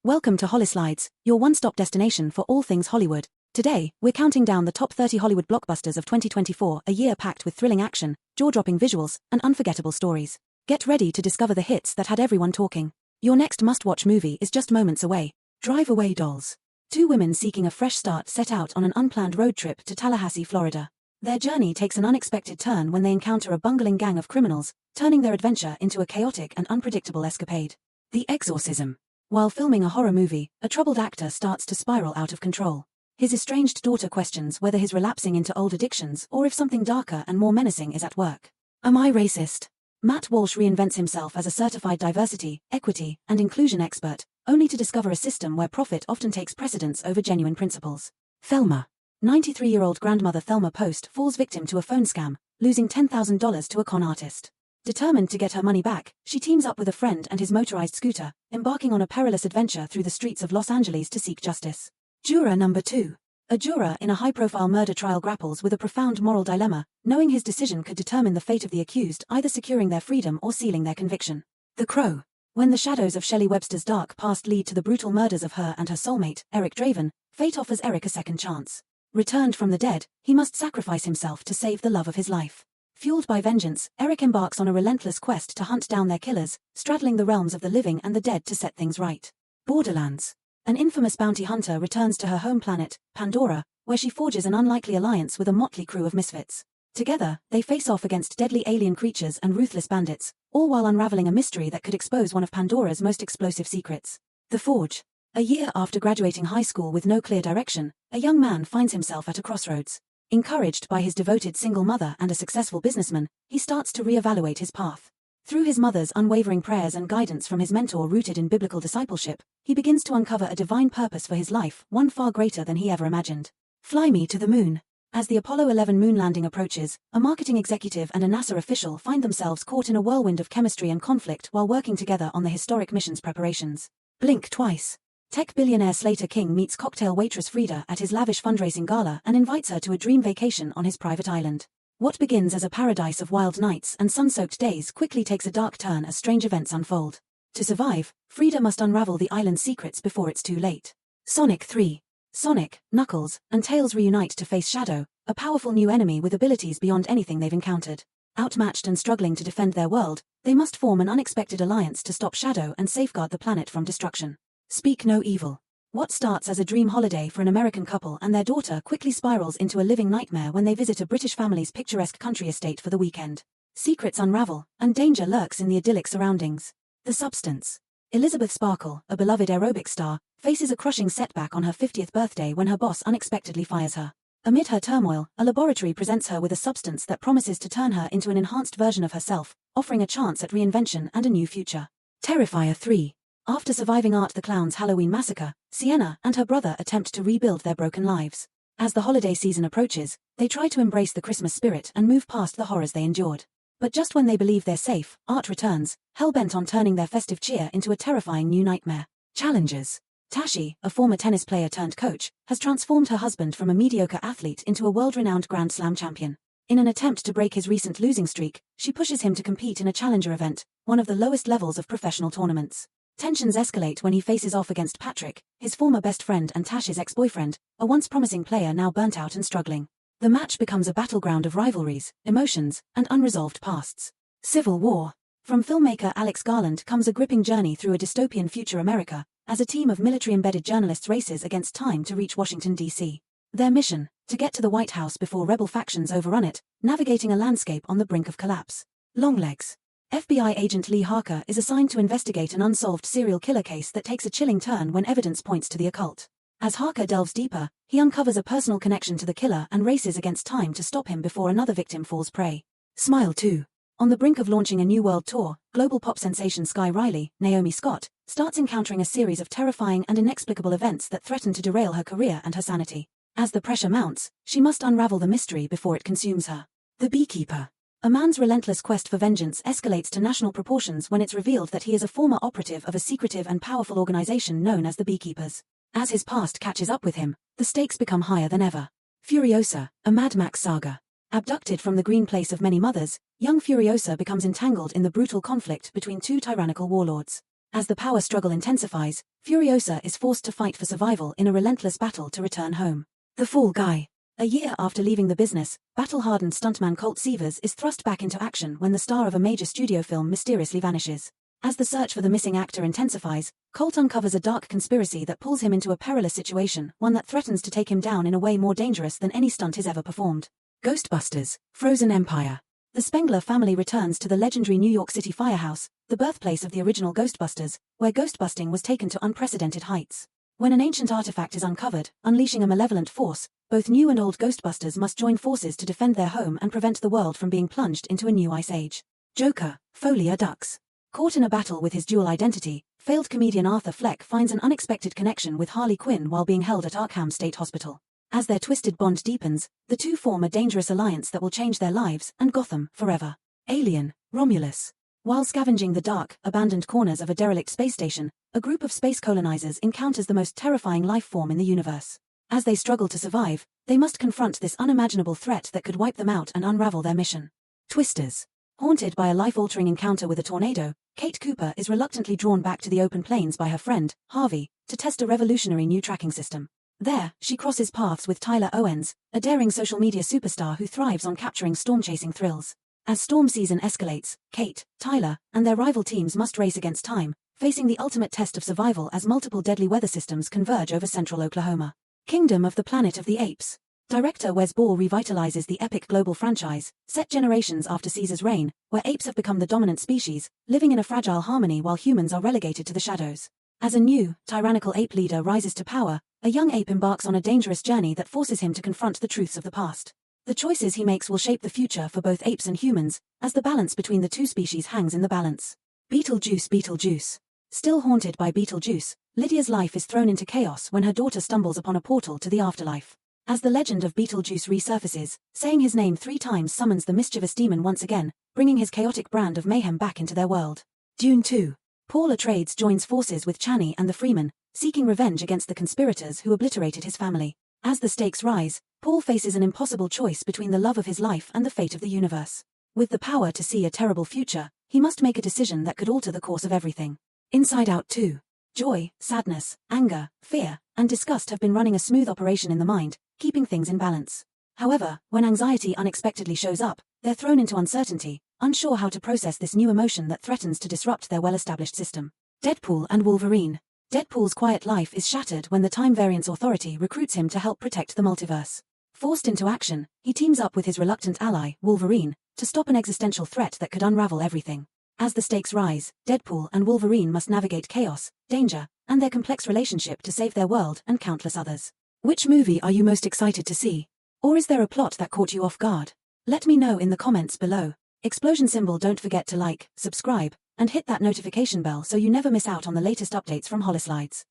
Welcome to Hollyslides, your one-stop destination for all things Hollywood. Today, we're counting down the top 30 Hollywood blockbusters of 2024, a year packed with thrilling action, jaw-dropping visuals, and unforgettable stories. Get ready to discover the hits that had everyone talking. Your next must-watch movie is just moments away. Drive Away Dolls. Two women seeking a fresh start set out on an unplanned road trip to Tallahassee, Florida. Their journey takes an unexpected turn when they encounter a bungling gang of criminals, turning their adventure into a chaotic and unpredictable escapade. The Exorcism. While filming a horror movie, a troubled actor starts to spiral out of control. His estranged daughter questions whether he's relapsing into old addictions or if something darker and more menacing is at work. Am I racist? Matt Walsh reinvents himself as a certified diversity, equity, and inclusion expert, only to discover a system where profit often takes precedence over genuine principles. Thelma. 93-year-old grandmother Thelma Post falls victim to a phone scam, losing $10,000 to a con artist. Determined to get her money back, she teams up with a friend and his motorized scooter, embarking on a perilous adventure through the streets of Los Angeles to seek justice. Juror number 2. A juror in a high-profile murder trial grapples with a profound moral dilemma, knowing his decision could determine the fate of the accused, either securing their freedom or sealing their conviction. The Crow. When the shadows of Shelley Webster's dark past lead to the brutal murders of her and her soulmate, Eric Draven, fate offers Eric a second chance. Returned from the dead, he must sacrifice himself to save the love of his life. Fueled by vengeance, Eric embarks on a relentless quest to hunt down their killers, straddling the realms of the living and the dead to set things right. Borderlands. An infamous bounty hunter returns to her home planet, Pandora, where she forges an unlikely alliance with a motley crew of misfits. Together, they face off against deadly alien creatures and ruthless bandits, all while unraveling a mystery that could expose one of Pandora's most explosive secrets. The Forge. A year after graduating high school with no clear direction, a young man finds himself at a crossroads. Encouraged by his devoted single mother and a successful businessman, he starts to reevaluate his path. Through his mother's unwavering prayers and guidance from his mentor rooted in biblical discipleship, he begins to uncover a divine purpose for his life, one far greater than he ever imagined. Fly Me to the Moon. As the Apollo 11 moon landing approaches, a marketing executive and a NASA official find themselves caught in a whirlwind of chemistry and conflict while working together on the historic mission's preparations. Blink Twice. Tech billionaire Slater King meets cocktail waitress Frida at his lavish fundraising gala and invites her to a dream vacation on his private island. What begins as a paradise of wild nights and sun-soaked days quickly takes a dark turn as strange events unfold. To survive, Frida must unravel the island's secrets before it's too late. Sonic 3. Sonic, Knuckles, and Tails reunite to face Shadow, a powerful new enemy with abilities beyond anything they've encountered. Outmatched and struggling to defend their world, they must form an unexpected alliance to stop Shadow and safeguard the planet from destruction. Speak No Evil. What starts as a dream holiday for an American couple and their daughter quickly spirals into a living nightmare when they visit a British family's picturesque country estate for the weekend. Secrets unravel, and danger lurks in the idyllic surroundings. The Substance. Elizabeth Sparkle, a beloved aerobic star, faces a crushing setback on her 50th birthday when her boss unexpectedly fires her. Amid her turmoil, a laboratory presents her with a substance that promises to turn her into an enhanced version of herself, offering a chance at reinvention and a new future. Terrifier 3. After surviving Art the Clown's Halloween massacre, Sienna and her brother attempt to rebuild their broken lives. As the holiday season approaches, they try to embrace the Christmas spirit and move past the horrors they endured. But just when they believe they're safe, Art returns, hell-bent on turning their festive cheer into a terrifying new nightmare. Challenges. Tashi, a former tennis player turned coach, has transformed her husband from a mediocre athlete into a world-renowned Grand Slam champion. In an attempt to break his recent losing streak, she pushes him to compete in a challenger event, one of the lowest levels of professional tournaments. Tensions escalate when he faces off against Patrick, his former best friend and Tash's ex-boyfriend, a once promising player now burnt out and struggling. The match becomes a battleground of rivalries, emotions, and unresolved pasts. Civil War. From filmmaker Alex Garland comes a gripping journey through a dystopian future America, as a team of military-embedded journalists races against time to reach Washington, D.C. Their mission, to get to the White House before rebel factions overrun it, navigating a landscape on the brink of collapse. Longlegs. FBI agent Lee Harker is assigned to investigate an unsolved serial killer case that takes a chilling turn when evidence points to the occult. As Harker delves deeper, he uncovers a personal connection to the killer and races against time to stop him before another victim falls prey. Smile 2. On the brink of launching a new world tour, global pop sensation Sky Riley, Naomi Scott, starts encountering a series of terrifying and inexplicable events that threaten to derail her career and her sanity. As the pressure mounts, she must unravel the mystery before it consumes her. The Beekeeper. A man's relentless quest for vengeance escalates to national proportions when it's revealed that he is a former operative of a secretive and powerful organization known as the Beekeepers. As his past catches up with him, the stakes become higher than ever. Furiosa, a Mad Max saga. Abducted from the green place of many mothers, young Furiosa becomes entangled in the brutal conflict between two tyrannical warlords. As the power struggle intensifies, Furiosa is forced to fight for survival in a relentless battle to return home. The Fall Guy. A year after leaving the business, battle-hardened stuntman Colt Seavers is thrust back into action when the star of a major studio film mysteriously vanishes. As the search for the missing actor intensifies, Colt uncovers a dark conspiracy that pulls him into a perilous situation, one that threatens to take him down in a way more dangerous than any stunt he's ever performed. Ghostbusters, Frozen Empire. The Spengler family returns to the legendary New York City firehouse, the birthplace of the original Ghostbusters, where ghostbusting was taken to unprecedented heights. When an ancient artifact is uncovered, unleashing a malevolent force, both new and old Ghostbusters must join forces to defend their home and prevent the world from being plunged into a new ice age. Joker, Folia Ducks. Caught in a battle with his dual identity, failed comedian Arthur Fleck finds an unexpected connection with Harley Quinn while being held at Arkham State Hospital. As their twisted bond deepens, the two form a dangerous alliance that will change their lives and Gotham forever. Alien, Romulus. While scavenging the dark, abandoned corners of a derelict space station, a group of space colonizers encounters the most terrifying life form in the universe. As they struggle to survive, they must confront this unimaginable threat that could wipe them out and unravel their mission. Twisters. Haunted by a life-altering encounter with a tornado, Kate Cooper is reluctantly drawn back to the open plains by her friend, Harvey, to test a revolutionary new tracking system. There, she crosses paths with Tyler Owens, a daring social media superstar who thrives on capturing storm-chasing thrills. As storm season escalates, Kate, Tyler, and their rival teams must race against time, facing the ultimate test of survival as multiple deadly weather systems converge over central Oklahoma. Kingdom of the Planet of the Apes. Director Wes Ball revitalizes the epic global franchise, set generations after Caesar's reign, where apes have become the dominant species, living in a fragile harmony while humans are relegated to the shadows. As a new, tyrannical ape leader rises to power, a young ape embarks on a dangerous journey that forces him to confront the truths of the past. The choices he makes will shape the future for both apes and humans, as the balance between the two species hangs in the balance. Beetlejuice. Still haunted by Beetlejuice, Lydia's life is thrown into chaos when her daughter stumbles upon a portal to the afterlife. As the legend of Beetlejuice resurfaces, saying his name 3 times summons the mischievous demon once again, bringing his chaotic brand of mayhem back into their world. Dune 2. Paul Atreides joins forces with Chani and the Freeman, seeking revenge against the conspirators who obliterated his family. As the stakes rise, Paul faces an impossible choice between the love of his life and the fate of the universe. With the power to see a terrible future, he must make a decision that could alter the course of everything. Inside Out 2. Joy, sadness, anger, fear, and disgust have been running a smooth operation in the mind, keeping things in balance. However, when anxiety unexpectedly shows up, they're thrown into uncertainty, unsure how to process this new emotion that threatens to disrupt their well-established system. Deadpool and Wolverine. Deadpool's quiet life is shattered when the Time Variance Authority recruits him to help protect the multiverse. Forced into action, he teams up with his reluctant ally, Wolverine, to stop an existential threat that could unravel everything. As the stakes rise, Deadpool and Wolverine must navigate chaos, danger, and their complex relationship to save their world and countless others. Which movie are you most excited to see? Or is there a plot that caught you off guard? Let me know in the comments below. Explosion symbol, don't forget to like, subscribe, and hit that notification bell so you never miss out on the latest updates from Hollyslides.